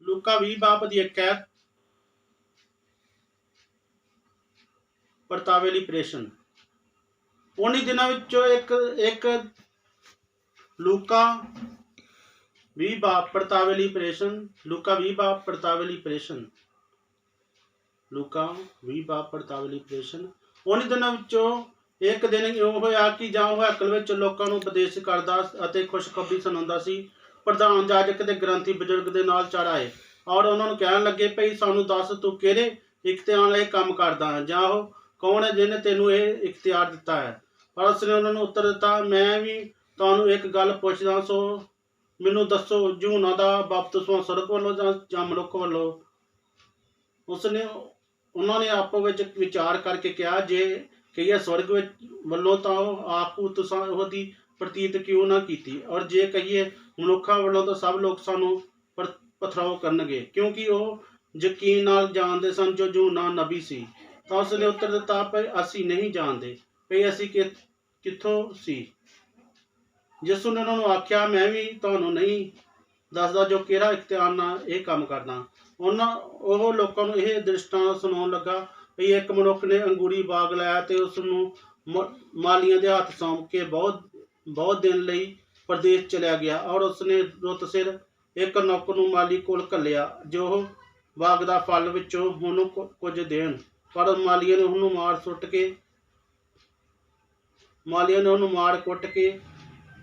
ਲੂਕਾ 20 ਬਾਬ ਦੀ 1 ਹੈ। ਪਰਤਾਵੇ ਲਈ ਪ੍ਰੇਸ਼ਨ। ਉन्हीं ਦਿਨਾਂ ਵਿੱਚੋਂ ਇੱਕ ਲੂਕਾ 20 ਬਾਬ ਪਰਤਾਵੇ ਲਈ ਪ੍ਰੇਸ਼ਨ। ਲੂਕਾ 20 ਬਾਬ ਪਰਤਾਵੇ ਲਈ ਪ੍ਰੇਸ਼ਨ। ਲੂਕਾ 20 ਬਾਬ ਪਰਤਾਵੇ ਲਈ ਪ੍ਰੇਸ਼ਨ। ਉन्हीं ਦਿਨਾਂ ਵਿੱਚੋਂ ਇੱਕ ਦਿਨ ਇਉਂ ਹੋਇਆ ਕਿ ਜਾਂ ਉਹ ਹੈਕਲ ਵਿੱਚ ਲੋਕਾਂ ਨੂੰ ਉਪਦੇਸ਼ ਕਰਦਾ ਅਤੇ ਖੁਸ਼ਖਬਰੀ ਸੁਣਾਉਂਦਾ ਸੀ। ਪ੍ਰਧਾਨ ਜਾਜਕ ਤੇ ਗ੍ਰੰਥੀ ਬਜ਼ੁਰਗ ਦੇ ਨਾਲ ਚੜ ਆਏ ਔਰ ਉਹਨਾਂ ਨੂੰ ਕਹਿਣ ਲੱਗੇ, ਭਈ ਸਾਨੂੰ ਦੱਸ, ਤੂੰ ਕਿਹੜੇ ਇਖਤਿਆਰ ਨਾਲ ਇਹ ਕੰਮ ਕਰਦਾ ਹੈ, ਜਾਂ ਉਹ ਕੌਣ ਹੈ ਜਿਹਨੇ ਤੈਨੂੰ ਇਹ ਇਖਤਿਆਰ ਦਿੱਤਾ ਹੈ। ਪਰ ਉਸਨੇ ਉਹਨਾਂ ਨੂੰ ਉੱਤਰ ਦਿੱਤਾ, ਮੈਂ ਵੀ ਤੁਹਾਨੂੰ ਇੱਕ ਗੱਲ ਪੁੱਛਦਾ, ਸੋ ਮੈਨੂੰ ਦੱਸੋ, यूहन्ना ਦਾ ਬਪਤਿਸਮਾ ਸਵਰਗ ਵੱਲੋਂ ਜਾਂ ਮਨੁੱਖ ਵੱਲੋਂ? ਉਹਨਾਂ ਨੇ ਆਪੋ ਵਿੱਚ ਵਿਚਾਰ ਕਰਕੇ ਕਿਹਾ, ਜੇ ਕਹੀਏ ਸਵਰਗ ਵਿੱਚ ਵੱਲੋਂ ਤਾਂ ਆਪੂ ਤੁਸਾਂ ਉਹਦੀ ਪ੍ਰਤੀਤ ਕਿਉਂ ਨਾ ਕੀਤੀ, ਔਰ ਜੇ ਕਹੀਏ ਮਨੁੱਖਾਂ ਵੱਲੋਂ ਤਾਂ ਸਭ ਲੋਕ ਸਾਨੂੰ ਪਥਰਾਓ ਕਰਨਗੇ, ਕਿਉਂਕਿ ਉਹ ਯਕੀਨ ਨਾਲ ਜਾਣਦੇ ਸਨ ਜੋ यूहन्ना ਨਬੀ ਸੀ। ਤਾਂ ਉਸਨੇ ਉੱਤਰ ਦਿੱਤਾ, ਭਈ ਅਸੀਂ ਨਹੀਂ ਜਾਣਦੇ ਭਈ ਅਸੀਂ ਕਿੱਥੋਂ ਸੀ। ਯਿਸੂ ਨੇ ਉਹਨਾਂ ਨੂੰ ਆਖਿਆ, ਮੈਂ ਵੀ ਤੁਹਾਨੂੰ ਨਹੀਂ ਦੱਸਦਾ ਜੋ ਕਿਹੜਾ ਇਖਤਿਆਰ ਨਾਲ ਇਹ ਕੰਮ ਕਰਦਾ। ਉਹ ਲੋਕਾਂ ਨੂੰ ਇਹ ਦ੍ਰਿਸ਼ਟਾਂਤ ਸੁਣਾਉਣ ਲੱਗਾ, ਵੀ ਇੱਕ ਮਨੁੱਖ ਨੇ ਅੰਗੂਰੀ ਬਾਗ ਲਾਇਆ ਤੇ ਉਸ ਨੂੰ ਮਾਲੀਆਂ ਦੇ ਹੱਥ ਸੌਂਪ ਕੇ ਬਹੁਤ ਦਿਨ ਲਈ ਪ੍ਰਦੇਸ਼ ਚਲਿਆ ਗਿਆ, ਔਰ ਉਸਨੇ ਰੁੱਤ ਸਿਰ ਇੱਕ ਨੌਕਰ ਨੂੰ ਮਾਲੀ ਕੋਲ ਘੱਲਿਆ ਜੋ ਬਾਗ ਦਾ ਫਲ ਵਿੱਚੋਂ ਉਹਨੂੰ ਕੁਝ ਦੇਣ। ਪਰ ਮਾਲੀਆਂ ਨੇ ਉਹਨੂੰ ਮਾਰ ਕੁੱਟ ਕੇ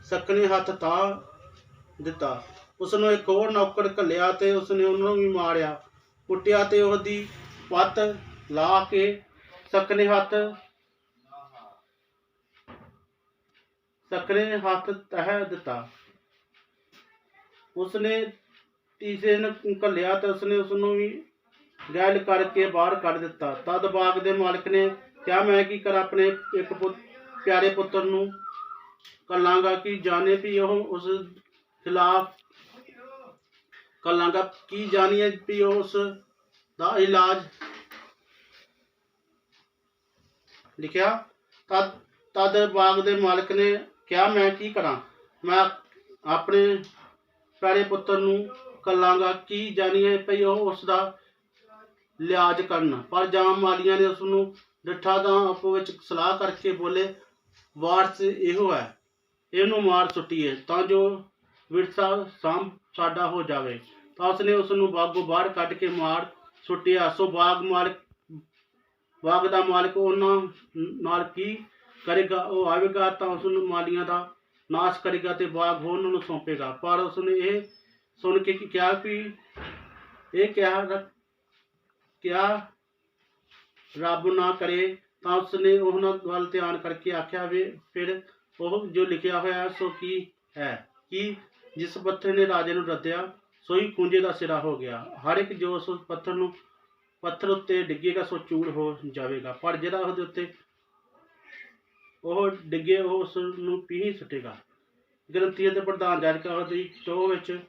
ਸਕਣੇ ਹੱਥ ਤਾ ਦਿੱਤਾ। ਉਸਨੂੰ ਇੱਕ ਹੋਰ ਨੌਕਰ ਘੱਲਿਆ ਤੇ ਉਸਨੇ ਉਹਨੂੰ ਵੀ ਮਾਰਿਆ ਕੁੱਟਿਆ ਤੇ ਉਹਦੀ ਪੱਤ ਲਾ ਕੇ ਸਕਣੇ ਹੱਥ ਤਹਿ ਦਿੱਤਾ। ਉਸਨੇ ਤੀਸਰੇ ਨੂੰ ਘੱਲਿਆ ਤੇ ਉਸਨੇ ਉਸਨੂੰ ਵੀ ਗੈਲ ਕਰਕੇ ਬਾਹਰ ਕੱਢ ਦਿੱਤਾ। ਤਦ ਬਾਗ ਦੇ ਮਾਲਕ ਨੇ ਕਿਹਾ, ਮੈਂ ਕੀ ਕਰਾਂ, ਆਪਣੇ ਇੱਕ ਪਿਆਰੇ ਪੁੱਤਰ ਨੂੰ ਘੱਲਾਂਗਾ ਕਿ ਜਾਣੇ ਵੀ ਉਹ ਉਸ ਖਿਲਾਫ ਘੱਲਾਂਗਾ ਕੀ ਜਾਣੀਏ ਵੀ ਉਸ ਦਾ ਇਲਾਜ ਲਿਖਿਆ। ਤਦ ਬਾਗ ਦੇ ਮਾਲਕ ਨੇ ਕਿਹਾ, ਮੈਂ ਕੀ ਕਰਾਂ, ਮੈਂ ਆਪਣੇ ਪਿਆਰੇ ਪੁੱਤਰ ਨੂੰ ਘੱਲਾਂਗਾ ਕੀ ਜਾਣੀਏ ਭਈ ਉਹ ਉਸ ਦਾ ਲਿਹਾਜ਼ ਕਰਨ। ਪਰ ਜਾਮ ਮਾਲੀਆਂ ਨੇ ਉਸ ਨੂੰ ਡਿੱਠਾ ਤਾਂ ਆਪੋ ਵਿੱਚ ਸਲਾਹ ਕਰਕੇ ਬੋਲੇ, ਵਾਰਸ ਇਹੋ ਹੈ, ਇਹਨੂੰ ਮਾਰ ਸੁੱਟੀਏ ਤਾਂ ਜੋ ਵਿਰਸਾ ਸਾਡਾ ਹੋ ਜਾਵੇ। ਤਾਂ ਉਸਨੇ ਉਸ ਨੂੰ ਬਾਗੋਂ ਬਾਹਰ ਕੱਢ ਕੇ ਮਾਰ ਸੁੱਟਿਆ। ਸੋ ਬਾਗ ਦਾ ਮਾਲਕ ਉਹਨਾਂ ਨਾਲ ਕੀ ਕਰੇਗਾ? ਉਹ ਆਵੇਗਾ ਤਾਂ ਉਸ ਨੂੰ ਮਾਲੀਆਂ ਦਾ ਨਾਸ਼ ਕਰੇਗਾ ਤੇ ਬਾਗ ਉਹਨਾਂ ਨੂੰ ਸੌਂਪੇਗਾ। ਪਰ ਉਸਨੇ ਇਹ ਸੁਣ ਕੇ ਕਿਹਾ ਵੀ ਇਹ ਕਿਹਾ ਰੱਬ ਨਾ ਕਰੇ। ਤਾਂ ਉਸਨੇ ਉਹਨਾਂ ਵੱਲ ਧਿਆਨ ਕਰਕੇ ਆਖਿਆ, ਫਿਰ ਉਹ ਜੋ ਲਿਖਿਆ ਹੋਇਆ ਸੋ ਕੀ ਹੈ ਕਿ ਜਿਸ ਪੱਥਰ ਨੇ ਰਾਜੇ ਨੂੰ ਰੱਦਿਆ ਸੋਈ ਖੂੰਜੇ ਦਾ ਸਿਰਾ ਹੋ ਗਿਆ। ਹਰ ਇੱਕ ਜੋ ਉਸ ਪੱਥਰ ਉੱਤੇ ਡਿੱਗੇਗਾ ਸੋ ਚੂਰ ਹੋ ਜਾਵੇਗਾ, ਪਰ ਜਿਹੜਾ ਉਹਦੇ ਉੱਤੇ ਉਹ ਡਿੱਗੇ ਉਹ ਉਸ ਨੂੰ ਪੀਹ ਸੁੱਟੇਗਾ। ਗ੍ਰੰਥੀ ਅਤੇ ਪ੍ਰਧਾਨ ਜਾਜਕਾਂ ਦੀ ਟੋਹ ਵਿੱਚ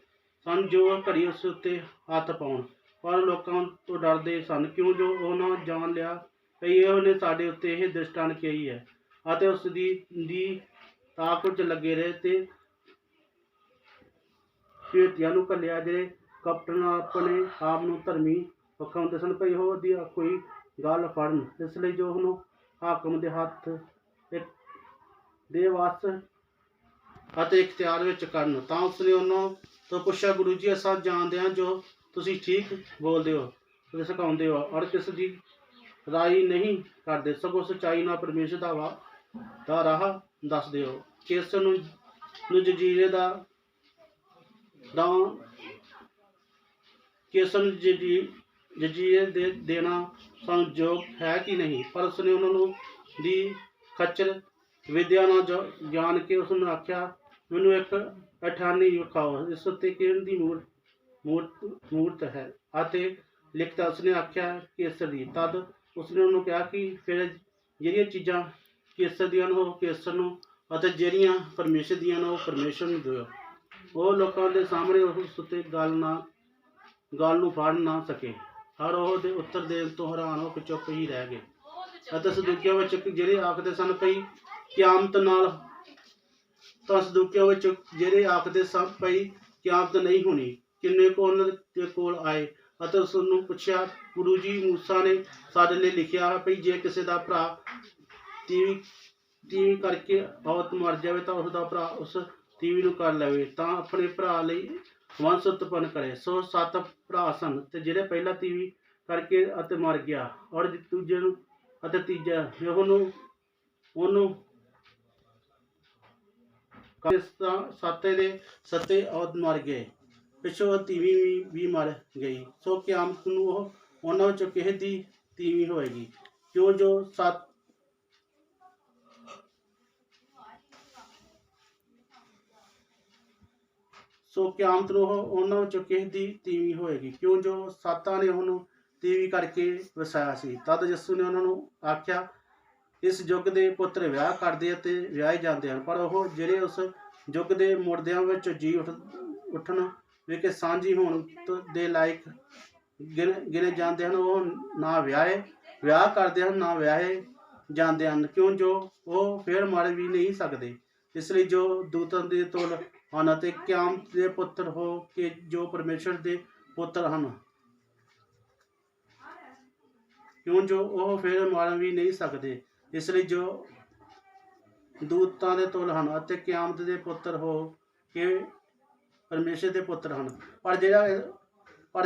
ਸਨ ਜੋ ਘੜੀ ਉਸ ਉੱਤੇ ਹੱਥ ਪਾਉਣ, ਪਰ ਲੋਕਾਂ ਤੋਂ ਡਰਦੇ ਸਨ, ਕਿਉਂ ਜੋ ਉਹਨਾਂ ਜਾਣ ਲਿਆ ਭਈ ਉਹਨੇ ਸਾਡੇ ਉੱਤੇ ਇਹ ਦ੍ਰਿਸ਼ਟਾਂਤ ਕਹੀ ਹੈ, ਅਤੇ ਉਸ ਦੀ ਤਾਕ ਵਿੱਚ ਲੱਗੇ ਰਹੇ ਤੇ ਭੇਤੀਆਂ ਨੂੰ ਘੱਲਿਆ ਜਿਹੜੇ ਕਪਟ ਨਾਲ ਆਪਣੇ ਆਪ ਨੂੰ ਧਰਮੀ ਵਿਖਾਉਂਦੇ ਸਨ, ਭਈ ਉਹਦੀ ਕੋਈ ਗੱਲ ਫੜਨ। ਇਸ ਲਈ ਜੋ ਉਹਨੂੰ ਹਾਕਮ ਦੇ ਹੱਥ ਦੇ ਵੱਸ ਅਤੇ ਇਖਤਿਆਰ ਵਿੱਚ ਕਰਨ। ਤਾਂ ਉਸਨੇ ਉਹਨਾਂ ਤੋਂ ਪੁੱਛਿਆ, ਗੁਰੂ ਜੀ, ਅਸਾਂ ਜਾਣਦੇ ਹਾਂ ਜੋ ਤੁਸੀਂ ਠੀਕ ਬੋਲਦੇ ਹੋ ਅਤੇ ਸਿਖਾਉਂਦੇ ਹੋ, ਔਰ ਕਿਸ ਦੀ ਰਾਈ ਨਹੀਂ ਕਰਦੇ, ਸਗੋਂ ਸੱਚਾਈ ਨਾਲ ਪਰਮੇਸ਼ਰ ਦਾ ਰਾਹ ਦੱਸਦੇ ਹੋ। ਕੇਸਰ ਨੂੰ ਜਜ਼ੀਰੇ ਦੇ ਦੇਣਾ ਸੰਯੋਗ ਹੈ ਕਿ ਨਹੀਂ? ਪਰ ਉਸਨੇ ਉਹਨਾਂ ਨੂੰ ਦੀ ਖੱਚਰ ਵਿਦਿਆ ਨਾਲ ਜਾਣ ਕੇ ਉਸ ਨੂੰ ਆਖਿਆ, ਮੈਨੂੰ ਇੱਕ ਅਠਾਨੀ ਵਿਖਾਓ, ਇਸ ਉੱਤੇ ਕਿਹੜੀ ਦੀ ਮੂਰਤ ਹੈ ਅਤੇ ਲਿਖਤਾ? ਉਸਨੇ ਆਖਿਆ, ਕੇਸਰ ਦੀ। ਤਦ ਉਸਨੇ ਉਹਨੂੰ ਕਿਹਾ ਕਿ ਫਿਰ ਜਿਹੜੀਆਂ ਚੀਜ਼ਾਂ ਕੇਸਰ ਦੀਆਂ ਨੇ ਉਹ ਕੇਸਰ ਨੂੰ, ਅਤੇ ਜਿਹੜੀਆਂ ਪਰਮੇਸ਼ਰ ਦੀਆਂ ਨੇ ਉਹ ਪਰਮੇਸ਼ਰ ਨੂੰ ਦਿਓ। ਉਹ ਲੋਕਾਂ ਦੇ ਸਾਹਮਣੇ ਉਸ ਉੱਤੇ ਗੱਲ ਨੂੰ ਫੜ ਨਾ ਸਕੇ, ਪਰ ਉਹਦੇ ਉੱਤਰ ਦੇਣ ਤੋਂ ਹੈਰਾਨ ਹੋ ਕੇ ਚੁੱਪ ਹੀ ਰਹਿ ਗਏ। ਅਤੇ ਸਦੂਕਿਆਂ ਵਿੱਚ ਜਿਹੜੇ ਆਖਦੇ ਸਨ ਭਈ ਕਿਆਮਤ ਨਹੀਂ ਹੋਣੀ, ਕਿੰਨੇ ਕੋ ਉਹਨਾਂ ਦੇ ਕੋਲ ਆਏ ਅਤੇ ਉਸ ਨੂੰ ਪੁੱਛਿਆ, ਗੁਰੂ ਜੀ, ਮੂਸਾ ਨੇ ਸਾਡੇ ਲਈ ਲਿਖਿਆ ਹੈ ਭਈ ਜੇ ਕਿਸੇ ਦਾ ਭਰਾ ਤੀਵੀਂ ਕਰਕੇ ਔਰਤ ਮਰ ਜਾਵੇ ਤਾਂ ਉਸ ਦਾ ਭਰਾ ਉਸ ਤੀਵੀਂ ਨੂੰ ਕਰ ਲਵੇ ਤਾਂ ਆਪਣੇ ਭਰਾ ਲਈ ਵੰਸ਼ ਉਤਪੰਨ ਕਰੇ। ਸੋ 7 ਭਰਾ ਸਨ ਤੇ ਜਿਹੜੇ ਪਹਿਲਾ ਤੀਵੀਂ ਕਰਕੇ ਅਤੇ ਮਰ ਗਿਆ, ਔਰ ਦੂਜੇ ਨੂੰ ਅਤੇ ਤੀਜਾ ਉਹਨੂੰ ਸਾਤੇ ਦੇ ਸੱਤੇ ਔਰਤ ਮਰ ਗਏ। ਪਿੱਛੋਂ ਤੀਵੀਂ ਵੀ ਮਰ ਗਈ। ਸੋ ਕਿਆਮਤ ਨੂੰ ਉਹਨਾਂ ਵਿੱਚੋਂ ਕਿਸੇ ਦੀ ਤੀਵੀਂ ਹੋਏਗੀ, ਕਿਉਂ ਜੋ ਕਿਆਮਤ ਨੂੰ ਉਹਨਾਂ ਵਿੱਚੋਂ ਕਿਸੇ ਦੀ ਤੀਵੀਂ ਹੋਏਗੀ, ਕਿਉਂ ਜੋ 7 ਨੇ ਉਹਨੂੰ ਤੀਵੀਂ ਕਰਕੇ ਵਸਾਇਆ ਸੀ। ਤਦ ਯਿਸੂ ਨੇ ਉਹਨਾਂ ਨੂੰ ਆਖਿਆ, ਇਸ ਯੁੱਗ ਦੇ ਪੁੱਤਰ ਵਿਆਹ ਕਰਦੇ ਅਤੇ ਵਿਆਹੇ ਜਾਂਦੇ ਹਨ, ਪਰ ਉਹ ਜਿਹੜੇ ਉਸ ਯੁੱਗ ਦੇ ਮੁਰਦਿਆਂ ਵਿੱਚ ਜੀ ਉੱਠਣ ਵੇਖੇ ਸਾਂਝੀ ਹੋਣ ਦੇ ਲਾਇਕ ਗਿਣੇ ਜਾਂਦੇ ਹਨ, ਉਹ ਨਾ ਵਿਆਹ ਕਰਦੇ ਹਨ ਨਾ ਵਿਆਹੇ ਜਾਂਦੇ ਹਨ, ਕਿਉਂ ਜੋ ਉਹ ਫਿਰ ਮਰ ਵੀ ਨਹੀਂ ਸਕਦੇ। ਇਸ ਲਈ ਜੋ ਦੂਤਾਂ ਦੇ ਤੁਲ ਹਨ ਅਤੇ ਕਿਆਮਤ ਦੇ ਪੁੱਤਰ ਹੋ ਕੇ ਜੋ ਪਰਮੇਸ਼ਰ ਦੇ ਪੁੱਤਰ ਹਨ, ਕਿਉਂ ਜੋ ਉਹ ਫਿਰ ਮਰ ਵੀ ਨਹੀਂ ਸਕਦੇ। ਇਸ ਲਈ ਜੋ ਦੂਤਾਂ ਦੇ ਤੁਲ ਹਨ ਅਤੇ ਕਿਆਮਤ ਦੇ ਪੁੱਤਰ ਹੋ ਕੇ ਪਰਮੇਸ਼ਰ ਦੇ ਪੁੱਤਰ ਹਨ। ਪਰ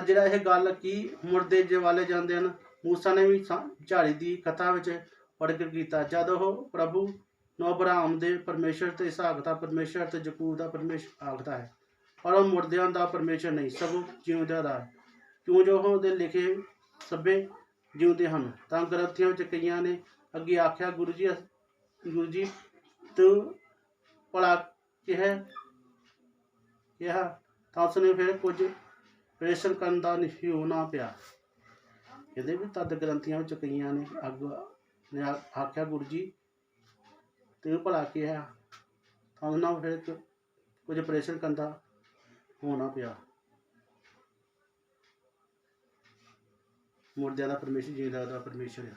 ਜਿਹੜਾ ਇਹ ਗੱਲ ਕੀ ਮੁਰਦੇ ਜਵਾਲੇ ਜਾਂਦੇ ਹਨ, ਮੂਸਾ ਨੇ ਵੀ ਝਾੜੀ ਦੀ ਕਥਾ ਵਿੱਚ ਪ੍ਰਗਟ ਕੀਤਾ, ਜਦ ਉਹ ਪ੍ਰਭੂ ਨੂੰ ਅਬਰਾਹਮ ਦੇ ਪਰਮੇਸ਼ਰ ਤੇ ਇਸਾਕ ਦਾ ਪਰਮੇਸ਼ਰ ਤੇ ਯਾਕੂਬ ਦਾ ਪਰਮੇਸ਼ਰ ਆਖਦਾ ਹੈ, ਪਰ ਉਹ ਮੁਰਦਿਆਂ ਦਾ ਪਰਮੇਸ਼ਰ ਨਹੀਂ, ਸਗੋਂ ਜਿਉਂਦਿਆਂ ਦਾ, ਕਿਉਂ ਜੋ ਉਹਦੇ ਲਿਖੇ ਸਭੇ ਜਿਉਂਦੇ ਹਨ। ਤਾਂ ਗ੍ਰੰਥੀਆਂ ਵਿੱਚ ਕਈਆਂ ਨੇ ਅੱਗੇ ਆਖਿਆ, ਗੁਰੂ ਜੀ ਤੂੰ ਭਲਾ ਕਿਹਾ ਤਾਂ ਉਸਨੇ ਫਿਰ ਕੁਝ ਪ੍ਰੇਸ਼ਨ ਕਰਨ ਦਾ ਨਿਸ਼ਚੈ ਨਾ ਪਿਆ। ਇਹਦੇ ਵੀ ਤਦ ਗ੍ਰੰਥੀਆਂ ਵਿੱਚ ਕਈਆਂ ਨੇ ਆਖਿਆ, ਗੁਰੂ ਜੀ ਤੂੰ ਭਲਾ ਕਿਹਾ ਤਾਂ ਉਹਨਾਂ ਫਿਰ ਕੁਝ ਪ੍ਰੇਸ਼ਨ ਕਰਨ ਦਾ ਹੋਣਾ ਪਿਆ। ਮੁਰਦਿਆਂ ਦਾ ਪਰਮੇਸ਼ਰ ਜਿਉਂਦਿਆਂ ਦਾ ਪਰਮੇਸ਼ਰ ਆ।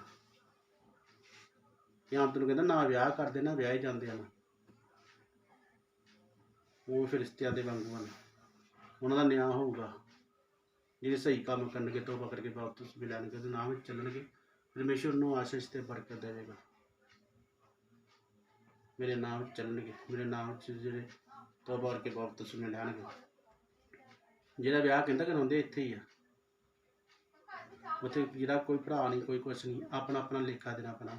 ਕਿਆਮਤ ਨੂੰ ਕਹਿੰਦਾ ਨਾ ਵਿਆਹ ਕਰਦੇ ਨਾ ਵਿਆਹੇ ਜਾਂਦੇ ਹਨ, ਉਹ ਫਿਰਿਸ਼ਤਿਆਂ ਦੇ ਵਾਂਗੂ ਹਨ। ਉਹਨਾਂ ਦਾ ਨਿਆਂ ਹੋਊਗਾ, ਜਿਹੜੇ ਸਹੀ ਕੰਮ ਕਰਨਗੇ, ਤੋਬਾ ਕਰਕੇ ਵਾਪਸ ਵੀ ਲੈਣਗੇ, ਉਹਦੇ ਨਾਮ ਵਿੱਚ ਚੱਲਣਗੇ, ਪਰਮੇਸ਼ਰ ਨੂੰ ਆਸ਼ੀਸ਼ ਤੇ ਬਰਕਤ ਦੇਵੇਗਾ। ਮੇਰੇ ਨਾਮ ਵਿੱਚ ਚੱਲਣਗੇ, ਮੇਰੇ ਨਾਮ ਵਿੱਚ ਜਿਹੜੇ ਤੋਬਾ ਕਰਕੇ ਵਾਪਸ ਵੀ ਲੈਣਗੇ। ਜਿਹੜਾ ਵਿਆਹ ਕਹਿੰਦਾ ਕਰਾਉਂਦੇ ਇੱਥੇ ਹੀ ਆ, ਉੱਥੇ ਜਿਹੜਾ ਕੋਈ ਭਰਾ ਨਹੀਂ, ਕੋਈ ਕੁਛ ਨਹੀਂ, ਆਪਣਾ ਆਪਣਾ ਲੇਖਾ ਦੇਣਾ ਆਪਣਾ।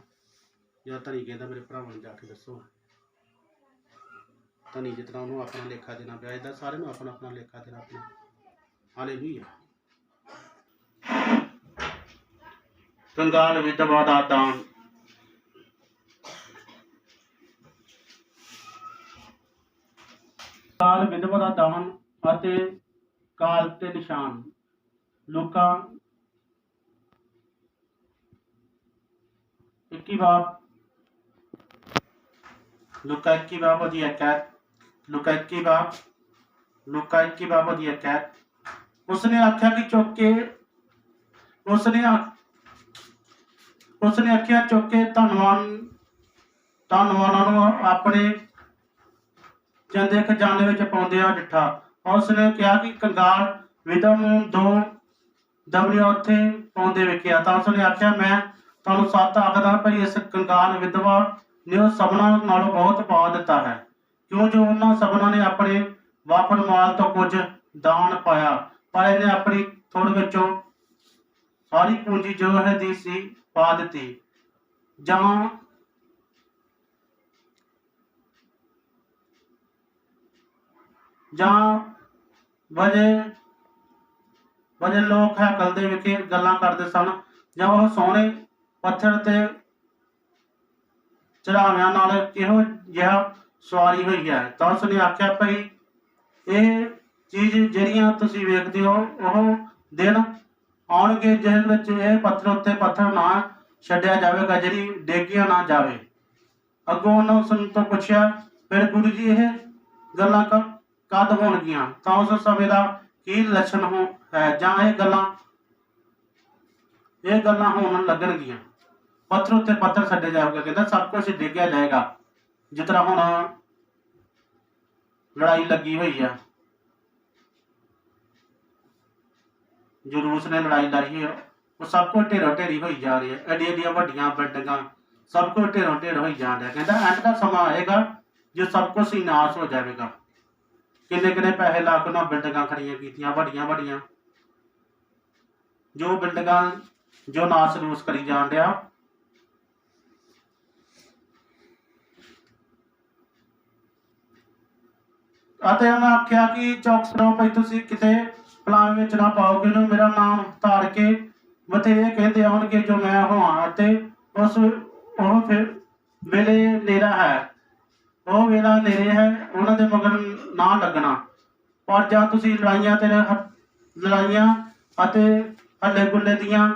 ਜਾਂ ਧਨੀ ਕਹਿੰਦਾ ਮੇਰੇ ਭਰਾਵਾਂ ਨੂੰ ਜਾ ਕੇ ਦੱਸੋ, ਧਨੀ ਜਿਸ ਤਰ੍ਹਾਂ ਉਹਨੂੰ ਆਪਣਾ ਲੇਖਾ ਦੇਣਾ ਪਿਆ, ਇੱਦਾਂ ਸਾਰਿਆਂ ਨੂੰ ਆਪਣਾ ਆਪਣਾ ਲੇਖਾ ਦੇਣਾ ਆਪਣਾ। ਹਾਲੇਲੂਇਆ। ਕੰਗਾਲ ਵਿਧਵਾ ਦਾ ਦਾਨ। ਕੰਗਾਲ ਵਿਧਵਾ ਦਾ ਦਾਨ ਅਤੇ ਕਾਲ ਤੇ ਨਿਸ਼ਾਨ। ਲੂਕਾ 21 ਬਾਬ ਉਹਦੀ ਹਕੈਤ। ਲੂਕਾ 21 ਬਾਬ ਉਹਦੀ ਹਕੈਤ। ਉਸਨੇ ਆਖਿਆ ਚੁੱਕ ਕੇ ਧਨਵਾਨਾਂ ਨੂੰ ਆਪਣੇ ਚੰਦੇ ਖਜ਼ਾਨੇ ਵਿੱਚ ਪਾਉਂਦਿਆਂ ਡਿੱਠਾ। ਉਸਨੇ ਕਿਹਾ ਕਿ ਕੰਗਾਲ ਵਿਧਵਾ ਨੂੰ 2 ਦਮੜੀਆਂ ਉੱਥੇ ਪਾਉਂਦੇ ਵੇਖਿਆ। ਤਾਂ ਉਸਨੇ ਆਖਿਆ, ਮੈਂ ਤੁਹਾਨੂੰ ਸੱਚ ਆਖਦਾ ਭਈ ਇਸ ਕੰਗਾਲ ਵਿਧਵਾ ਨੇ ਉਹ ਸਭਨਾਂ ਨਾਲੋਂ ਬਹੁਤ ਪਾ ਦਿੱਤਾ ਹੈ, ਕਿਉਂ ਜੋ ਉਹਨਾਂ ਸਭਨਾਂ ਨੇ ਆਪਣੇ ਵਾਪਰ ਮਾਲ ਤੋਂ ਕੁਝ ਦਾਨ ਪਾਇਆ, ਪਰ ਇਹਨੇ ਆਪਣੀ ਥੋੜ ਵਿੱਚੋਂ ਸਾਰੀ ਪੂੰਜੀ ਜੋ ਇਹਦੀ ਸੀ ਪਾ ਦਿੱਤੀ। ਜਾਂ ਵਜੇ ਲੋਕ ਹੈਕਲ ਦੇ ਵਿਖੇ ਗੱਲਾਂ ਕਰਦੇ ਸਨ, ਜਾਂ ਉਹ ਸੋਹਣੇ ਪੱਥਰ ਤੇ ਚੜਾਵਿਆਂ ਨਾਲ ਕਿਹੋ ਜਿਹਾ ਸਵਾਰੀ ਹੋਈ ਹੈ। ਤਾਂ ਉਸਨੇ ਆਖਿਆ, ਭਈ ਇਹ ਚੀਜ਼ ਜਿਹੜੀਆਂ ਤੁਸੀਂ ਵੇਖਦੇ ਹੋ, ਉਹ ਦਿਨ ਆਉਣਗੇ ਜਿਸ ਵਿੱਚ ਇਹ ਪੱਥਰ ਉੱਤੇ ਪੱਥਰ ਨਾ ਛੱਡਿਆ ਜਾਵੇਗਾ, ਜਿਹੜੀ ਡੇਗੀਆਂ ਨਾ ਜਾਵੇ। ਅੱਗੋਂ ਉਹਨਾਂ ਉਸ ਤੋਂ ਪੁੱਛਿਆ, ਫਿਰ ਗੁਰੂ ਜੀ ਇਹ ਗੱਲਾਂ ਕਦ ਹੋਣਗੀਆਂ? ਤਾਂ ਉਸ ਸਮੇਂ ਦਾ ਕੀ ਲੱਛਣ ਹੈ, ਜਾਂ ਇਹ ਗੱਲਾਂ ਹੋਣ ਲੱਗਣਗੀਆਂ? ਪੱਥਰ ਉੱਤੇ ਪੱਥਰ ਛੱਡਿਆ ਜਾਵੇਗਾ, ਕਹਿੰਦਾ ਸਭ ਕੁਝ ਡਿੱਗਿਆ ਜਾਏਗਾ। ਜਿਸ ਤਰ੍ਹਾਂ ਹੁਣ ਲੜਾਈ ਲੱਗੀ ਹੋਈ ਆ, ਜਲੂਸ ਨੇ ਲੜਾਈ ਲੜੀ ਹੈ, ਉਹ ਸਭ ਕੁਝ ਢੇਰੋ ਢੇਰੀ ਹੋਈ ਜਾ ਰਹੀ ਹੈ। ਐਡੀਆਂ ਐਡੀਆਂ ਵੱਡੀਆਂ ਬਿਲਡਿੰਗਾਂ ਸਭ ਕੁਝ ਢੇਰੋ ਢੇਰ ਹੋਈ ਜਾਣ ਡਿਆ। ਕਹਿੰਦਾ ਐਂਡ ਦਾ ਸਮਾਂ ਆਏਗਾ ਜੋ ਸਭ ਕੁਝ ਹੀ ਨਾਸ ਹੋ ਜਾਵੇਗਾ। ਕਿੰਨੇ ਕਿੰਨੇ ਪੈਸੇ ਲਾ ਕੇ ਉਹਨਾਂ ਬਿਲਡਿੰਗਾਂ ਖੜੀਆਂ ਕੀਤੀਆਂ ਵੱਡੀਆਂ ਵੱਡੀਆਂ, ਜੋ ਬਿਲਡਿੰਗਾਂ ਜੋ ਨਾਸ ਨੂਸ ਕਰੀ ਜਾਣ ਡਿਆ। ਅਤੇ ਉਹਨੇ ਆਖਿਆ ਕਿ ਚੌਕਸ ਰਹੋ ਭਾਈ, ਤੁਸੀਂ ਕਿਤੇ ਪਲਾਨ ਵਿੱਚ ਨਾ ਪਾਓ ਕਿ ਉਹਨੂੰ ਮੇਰਾ ਨਾਮ ਧਾਰ ਕੇ ਬਥੇਰੇ ਕਹਿੰਦੇ ਆਉਣਗੇ ਜੋ ਮੈਂ ਹਾਂ, ਅਤੇ ਉਸ ਉਹ ਫਿਰ ਵੇਲੇ ਨੇਰਾ ਹੈ, ਉਹ ਵੇਲਾ ਨੇੜੇ ਹੈ, ਉਹਨਾਂ ਦੇ ਮਗਰ ਨਾ ਲੱਗਣਾ। ਪਰ ਜਾਂ ਤੁਸੀਂ ਲੜਾਈਆਂ ਅਤੇ ਹੱਲੇ ਗੁੱਲੇ ਦੀਆਂ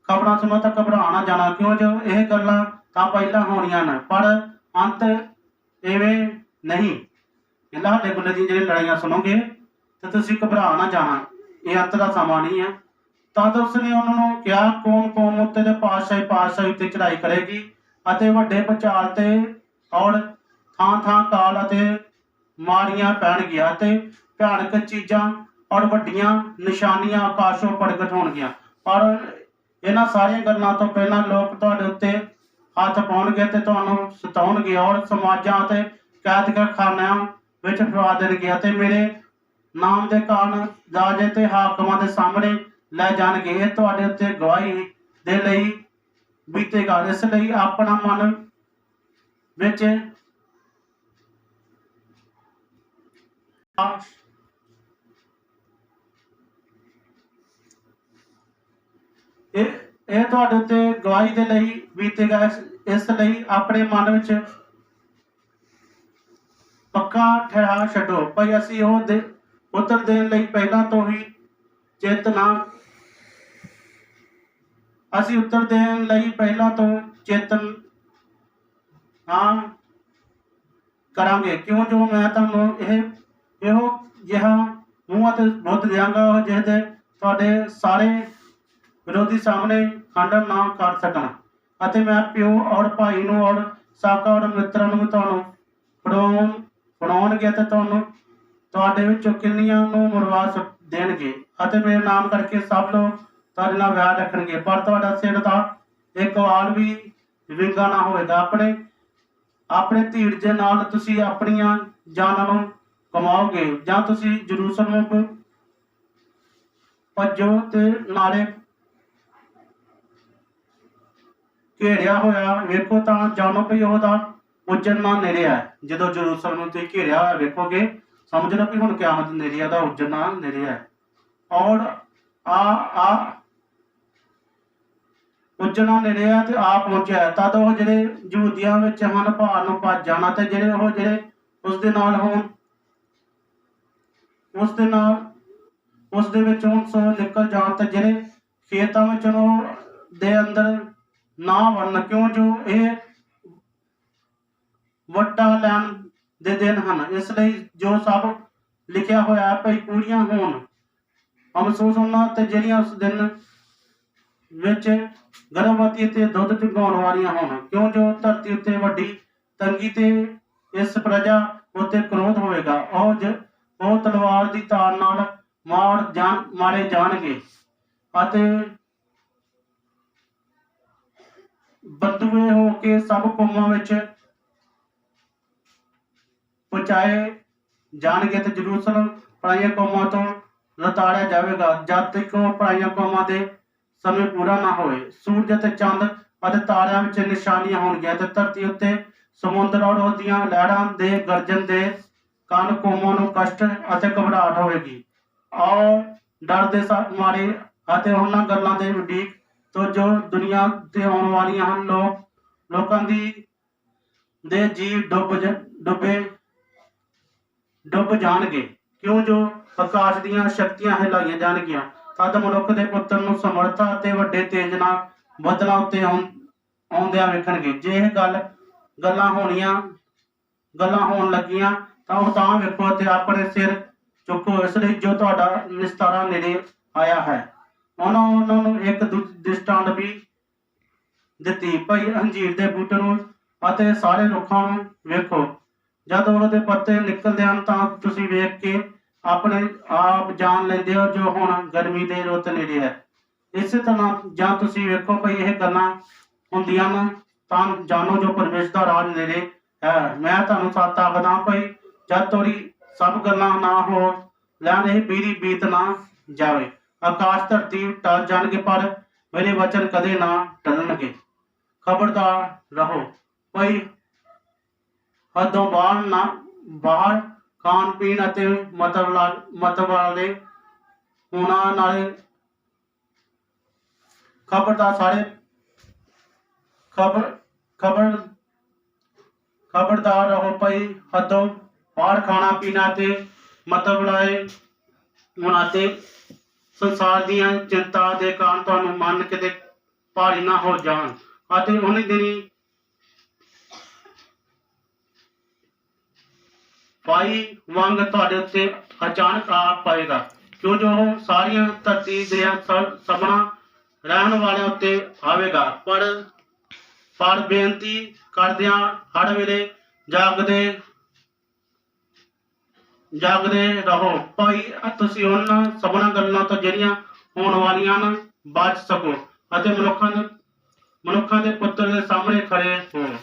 ਖਬਰਾਂ ਸੁਣੋ ਤਾਂ ਘਬਰਾ ਨਾ ਜਾਣਾ, ਕਿਉਂ ਜੋ ਇਹ ਗੱਲਾਂ ਤਾਂ ਪਹਿਲਾਂ ਹੋਣੀਆਂ ਨੇ, ਪਰ ਅੰਤ ਐਵੇਂ ਨਹੀਂ। ਕਹਿੰਦਾ ਹੱਲੇ ਗੁੱਲੇ ਦੀਆਂ ਜਿਹੜੀਆਂ ਲੜਾਈਆਂ ਸੁਣੋਗੇ ਤਾਂ ਤੁਸੀਂ ਘਬਰਾ ਨਾ ਜਾਣਾ, ਇਹ ਅੰਤ ਦਾ ਸਮਾਂ ਨਹੀਂ ਹੈ। ਤਦ ਉਸਨੇ ਉਹਨਾਂ ਨੂੰ ਕਿਹਾ, ਕੌਮ ਉੱਤੇ ਤੇ ਪਾਤਸ਼ਾਹੀ ਉੱਤੇ ਚੜਾਈ ਕਰੇਗੀ, ਅਤੇ ਵੱਡੇ ਭੁਚਾਲ ਤੇ ਔਰ ਥਾਂ ਥਾਂ ਕਾਲ ਅਤੇ ਮਾਰੀਆਂ ਪੈਣਗੀਆਂ, ਅਤੇ ਭਿਆਨਕ ਚੀਜ਼ਾਂ ਔਰ ਵੱਡੀਆਂ ਨਿਸ਼ਾਨੀਆਂ ਆਕਾਸ਼ੋਂ ਪ੍ਰਗਟ ਹੋਣਗੀਆਂ। ਪਰ ਇਹਨਾਂ ਸਾਰੀਆਂ ਗੱਲਾਂ ਤੋਂ ਪਹਿਲਾਂ ਲੋਕ ਤੁਹਾਡੇ ਉੱਤੇ ਹੱਥ ਪਾਉਣਗੇ ਅਤੇ ਤੁਹਾਨੂੰ ਸਤਾਉਣਗੇ, ਔਰ ਸਮਾਜਾਂ ਅਤੇ ਕੈਦਖਾਨਿਆਂ ਵਿੱਚ ਫੜਾ ਦੇਣਗੇ, ਅਤੇ ਮੇਰੇ ਨਾਮ ਦੇ ਕਾਰਨ ਰਾਜੇ ਤੇ ਹਾਕਮਾਂ ਦੇ ਸਾਹਮਣੇ ਲੈ ਜਾਣਗੇ। ਇਹ ਤੁਹਾਡੇ ਉੱਤੇ ਗਵਾਹੀ ਦੇ ਲਈ ਬੀਤੇਗਾ। ਇਸ ਲਈ ਆਪਣਾ ਮਨ ਵਿੱਚ ਇਹ ਤੁਹਾਡੇ ਉੱਤੇ ਗਵਾਹੀ ਦੇ ਲਈ ਬੀਤੇਗਾ। ਇਸ ਲਈ ਆਪਣੇ ਮਨ ਵਿੱਚ ਪੱਕਾ ਠਹਿਰਾ ਛੱਡੋ ਭਾਈ, ਅਸੀਂ ਉਹ ਉੱਤਰ ਦੇਣ ਲਈ ਪਹਿਲਾਂ ਤੋਂ ਹੀ ਚੇਤਨ ਹਾਂ ਕਰਾਂਗੇ, ਕਿਉਂ ਜੋ ਮੈਂ ਤੁਹਾਨੂੰ ਇਹੋ ਜਿਹਾ ਮੂੰਹ ਅਤੇ ਬੁੱਧ ਦਿਆਂਗਾ ਜਿਹਦੇ ਤੁਹਾਡੇ ਸਾਰੇ ਵਿਰੋਧੀ ਸਾਹਮਣੇ ਖੰਡਨ ਨਾ ਕਰ ਸਕਣ, ਅਤੇ ਮੈਂ ਪਿਓ ਔਰ ਭਾਈ ਨੂੰ ਔਰ ਸਾਕਾ ਔਰ ਮਿੱਤਰਾਂ ਨੂੰ ਤੁਹਾਨੂੰ ਫੜਾਉਣਗੇ, ਅਤੇ ਤੁਹਾਡੇ ਵਿੱਚੋਂ ਕਿੰਨੀਆਂ ਨੂੰ ਮਰਵਾ ਦੇਣਗੇ, ਅਤੇ ਮੇਰੇ ਨਾਮ ਕਰਕੇ ਸਭ ਲੋਕ ਤੁਹਾਡੇ ਨਾਲ ਵਿਆਹ ਰੱਖਣਗੇ, ਪਰ ਤੁਹਾਡਾ ਸਿਰ ਦਾ ਇੱਕ ਵਾਲ ਵੀ ਵਿੰਗਾ ਨਾ ਹੋਵੇਗਾ। ਆਪਣੇ ਧੀਰਜ ਨਾਲ ਤੁਸੀਂ ਆਪਣੀਆਂ ਜਾਨਾਂ ਨੂੰ ਕਮਾਓਗੇ, ਜਾਂ ਤੁਸੀਂ ਜਰੂਸਲਮ ਭੱਜੋ ਤੇ ਨਾਲੇ ਘੇਰਿਆ ਹੋਇਆ ਵੇਖੋ ਤਾਂ ਜਾਣੋ ਵੀ ਉਹਦਾ ਉਜੜਨਾ ਨੇੜੇ ਹੈ। ਜਦੋਂ ਜਰੂਸਲਮ ਨੂੰ ਤੁਸੀਂ ਘੇਰਿਆ ਹੋਇਆ ਵੇਖੋਗੇ, ਸਮਝ ਲਓ ਵੀ ਹੁਣ ਕਿਆਮਤ ਨੇੜੇ ਆ, ਦਾ ਉਜੜਨਾ ਨੇੜੇ ਹੈ। ਔਰ ਉਜੜਨਾ ਨੇੜੇ ਹੈ ਤੇ ਆ ਪਹੁੰਚਿਆ। ਤਦ ਉਹ ਜਿਹੜੇ ਯਹੂਦੀਆਂ ਵਿੱਚ ਹਨ ਭਾਰ ਨੂੰ ਭੱਜ ਜਾਣਾ, ਤੇ ਜਿਹੜੇ ਉਸਦੇ ਨਾਲ ਹੋਣ ਉਸਦੇ ਵਿੱਚੋਂ ਸੋ ਨਿਕਲ ਜਾਣ, ਤੇ ਜਿਹੜੇ ਖੇਤਾਂ ਵਿੱਚ ਦੇ ਅੰਦਰ ਨਾ ਵੜਨ, ਕਿਉਂ ਜੋ ਇਹ ਵੱਡਾ ਲੈਣ ਦੇ ਦਿਨ ਹਨ। ਇਸ ਲਈ ਜੋ ਸਭ ਲਿਖਿਆ ਹੋਇਆ ਭਾਈ ਪੂਰੀਆਂ ਹੋਣ। ਅਫਸੋਸ ਉਹਨਾਂ ਤੇ ਜਿਹੜੀਆਂ ਉਸ ਦਿਨ ਵਿੱਚ ਗਰਭਵਤੀ ਅਤੇ ਦੁੱਧ ਚੁੰਘਾਉਣ ਵਾਲੀਆਂ ਹੋਣ, ਕਿਉਂ ਜੋ ਧਰਤੀ ਉੱਤੇ ਵੱਡੀ ਤੰਗੀ ਤੇ ਇਸ ਪ੍ਰਜਾ ਉੱਤੇ ਕ੍ਰੋਧ ਹੋਵੇਗਾ। ਉਹ ਤਲਵਾਰ ਦੀ ਤਾਰ ਨਾਲ ਮਾਰੇ ਜਾਣਗੇ, ਅਤੇ ਬੰਦੂਏ ਹੋ ਕੇ ਸਭ ਕੌਮਾਂ ਵਿੱਚ ਪਹੁੰਚਾਏ ਜਾਣਗੇ, ਤੇ ਜਰੂਸਲਮ ਪਰਾਈਆਂ ਕੌਮਾਂ ਤੋਂ ਲਤਾੜਿਆ ਜਾਵੇਗਾ, ਜਦ ਤੱਕ ਉਹ ਪਰਾਈਆਂ ਕੌਮਾਂ ਦੇ ਸਮੇਂ ਪੂਰਾ ਨਾ ਹੋਵੇ। ਸੂਰਜ ਅਤੇ ਚੰਦ ਅਤੇ ਤਾਰਿਆਂ ਵਿੱਚ ਨਿਸ਼ਾਨੀਆਂ ਹੋਣਗੀਆਂ, ਤੇ ਧਰਤੀ ਉੱਤੇ ਸਮੁੰਦਰ ਔਰ ਉਹਦੀਆਂ ਲਹਿਰਾਂ ਦੇ ਗਰਜਨ ਦੇ ਕਾਰਨ ਕੌਮਾਂ ਨੂੰ ਕਸ਼ਟ ਅਤੇ ਘਬਰਾਹਟ ਹੋਵੇਗੀ, ਔਰ ਡਰ ਦੇ ਮਾਰੇ ਅਤੇ ਉਹਨਾਂ ਗੱਲਾਂ ਦੇ ਉਡੀਕ ਤੋਂ ਜੋ ਦੁਨੀਆ ਤੇ ਆਉਣ ਵਾਲੀਆਂ ਹਨ। ਲੋਕਾਂ ਦੇ ਜੀਵ ਡੁੱਬ ਜਾਣਗੇ, ਕਿਉਂ ਜੋ ਆਕਾਸ਼ ਦੀਆਂ ਸ਼ਕਤੀਆਂ ਹਿਲਾਈਆਂ ਜਾਣਗੀਆਂ। ਤਦ ਮਨੁੱਖ ਦੇ ਪੁੱਤਰ ਨੂੰ ਸਮਰੱਥਾ ਅਤੇ ਵੱਡੇ ਤੇਜ ਨਾਲ ਬੱਦਲਾਂ ਉੱਤੇ ਆਉਂਦਿਆਂ ਵੇਖਣਗੇ। ਜੇ ਇਹ ਗੱਲਾਂ ਹੋਣ ਲੱਗੀਆਂ ਤਾਂ ਉਹ ਤਾਂ ਵੇਖੋ ਅਤੇ ਆਪਣੇ ਸਿਰ ਚੁੱਕੋ, ਇਸ ਲਈ ਜੋ ਤੁਹਾਡਾ ਨਿਸਤਾਰਾ ਨੇੜੇ ਆਇਆ ਹੈ। ਉਹਨਾਂ ਨੂੰ ਇੱਕ ਦ੍ਰਿਸ਼ਟਾਂਤ ਵੀ ਦਿੱਤੀ ਭਾਈ, ਅੰਜੀਰ ਦੇ ਬੂਟੇ ਨੂੰ ਅਤੇ ਸਾਰੇ ਰੁੱਖਾਂ ਨੂੰ ਵੇਖੋ, ਜਦ ਉਹਦੇ ਪੱਤੇ ਨਿਕਲਦੇ ਹਨ ਤਾਂ ਤੁਸੀਂ ਵੇਖ ਕੇ ਆਪਣੇ ਆਪ ਜਾਣ ਲੈਂਦੇ ਹੋ ਜੋ ਹੁਣ ਗਰਮੀ ਦੇ ਰੁੱਤ ਨੇੜੇ ਹੈ। ਇਸੇ ਤਰ੍ਹਾਂ ਜਾਂ ਤੁਸੀਂ ਵੇਖੋ ਭਈ ਇਹ ਗੱਲਾਂ ਹੁੰਦੀਆਂ ਨੇ ਤਾਂ ਜਾਣੋ ਜੋ ਪਰਮੇਸ਼ਰ ਦਾ ਰਾਜ ਨੇੜੇ ਹੈ। ਮੈਂ ਤੁਹਾਨੂੰ ਸੱਚ ਆਖਦਾ ਭਈ ਜਦ ਤੋਰੀ ਸਭ ਗੱਲਾਂ ਨਾ ਹੋ ਲੈਣ ਇਹ ਪੀੜੀ ਬੀਤ ਨਾ ਜਾਵੇ। ਆਕਾਸ਼ ਧਰਤੀ ਟਲ ਜਾਣਗੇ ਪਰ ਮੇਰੇ ਵਚਨ ਕਦੇ ਨਾ ਟਲਣਗੇ। ਖਬਰਦਾਰ ਰਹੋ ਭਈ ਹੱਦੋਂ ਬਾਹਰ ਖਾਣ ਪੀਣ ਅਤੇ ਮਤ ਵਾਲੇ ਹੋਣਾ ਨਾਲੇ ਖਬਰਦਾਰ ਰਹੋ ਭਈ ਹੱਦੋਂ ਬਾਹਰ ਖਾਣਾ ਪੀਣਾ ਤੇ ਮਤਲਬ ਵਾਲੇ ਹੋਣਾ ਤੇ ਸੰਸਾਰ ਦੀਆਂ ਚਿੰਤਾ ਦੇ ਕਾਰਨ ਤੁਹਾਨੂੰ ਮਨ ਕਿਤੇ ਭਾਰੀ ਨਾ ਹੋ ਜਾਣ ਅਤੇ ਉਹਨੇ ਦਿਨੀ ਭਾਈ ਵਾਂਗ ਤੁਹਾਡੇ ਉੱਤੇ ਅਚਾਨਕ ਆ ਪਏਗਾ ਕਿਉਂ ਜੋ ਸਾਰੀਆਂ ਧਰਤੀ ਦੇ ਸਭਨਾ ਰਹਿਣ ਵਾਲਿਆਂ ਉੱਤੇ ਆਵੇਗਾ। ਪਰ ਬੇਨਤੀ ਕਰਦਿਆਂ ਹਰ ਵੇਲੇ ਜਾਗਦੇ ਰਹੋ ਭਾਈ ਤੁਸੀਂ ਉਹਨਾਂ ਸਭਨਾ ਗੱਲਾਂ ਤੋਂ ਜਿਹੜੀਆਂ ਹੋਣ ਵਾਲੀਆਂ ਹਨ ਬਚ ਸਕੋ ਅਤੇ ਮਨੁੱਖਾਂ ਦੇ ਪੁੱਤਰ ਦੇ ਸਾਹਮਣੇ ਖੜੇ ਹੋ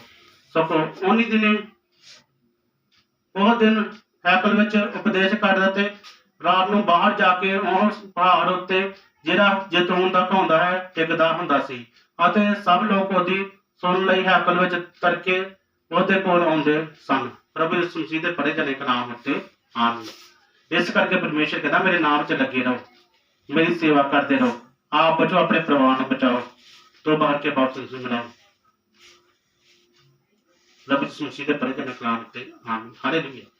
ਸਕੋ। ਉਹ ਦਿਨ ਹੈਕਲ ਵਿੱਚ ਉਪਦੇਸ਼ ਕਰਦਾ ਤੇ ਰਾਤ ਨੂੰ ਬਾਹਰ ਜਾ ਕੇ ਉਹ ਪਹਾੜ ਉੱਤੇ ਜਿਹੜਾ ਜੈਤੂਨ ਦਾ ਘਾਉਂਦਾ ਹੈ ਟਿਕਦਾ ਹੁੰਦਾ ਸੀ ਅਤੇ ਸਭ ਲੋਕ ਉਹਦੀ ਸੁਣਨ ਲਈ ਹੈਕਲ ਵਿੱਚ ਤੜਕੇ ਉਹਦੇ ਕੋਲ ਆਉਂਦੇ ਸਨ। ਪ੍ਰਭੂ ਯਿਸੂ ਮਸੀਹ ਦੇ ਪਰੇ ਚਲੇ ਨਾਮ ਉੱਤੇ ਆਮੀਨ। ਇਸ ਕਰਕੇ ਪਰਮੇਸ਼ਰ ਕਹਿੰਦਾ ਮੇਰੇ ਨਾਮ 'ਚ ਲੱਗੇ ਰਹੋ, ਮੇਰੀ ਸੇਵਾ ਕਰਦੇ ਰਹੋ, ਆਪ ਬਚੋ, ਆਪਣੇ ਪਰਿਵਾਰ ਨੂੰ ਬਚਾਓ, तो बाहर के बाप से मिलाओ। रब यीशु मसीह के परे के नाम पे आमीन। हालेलुया।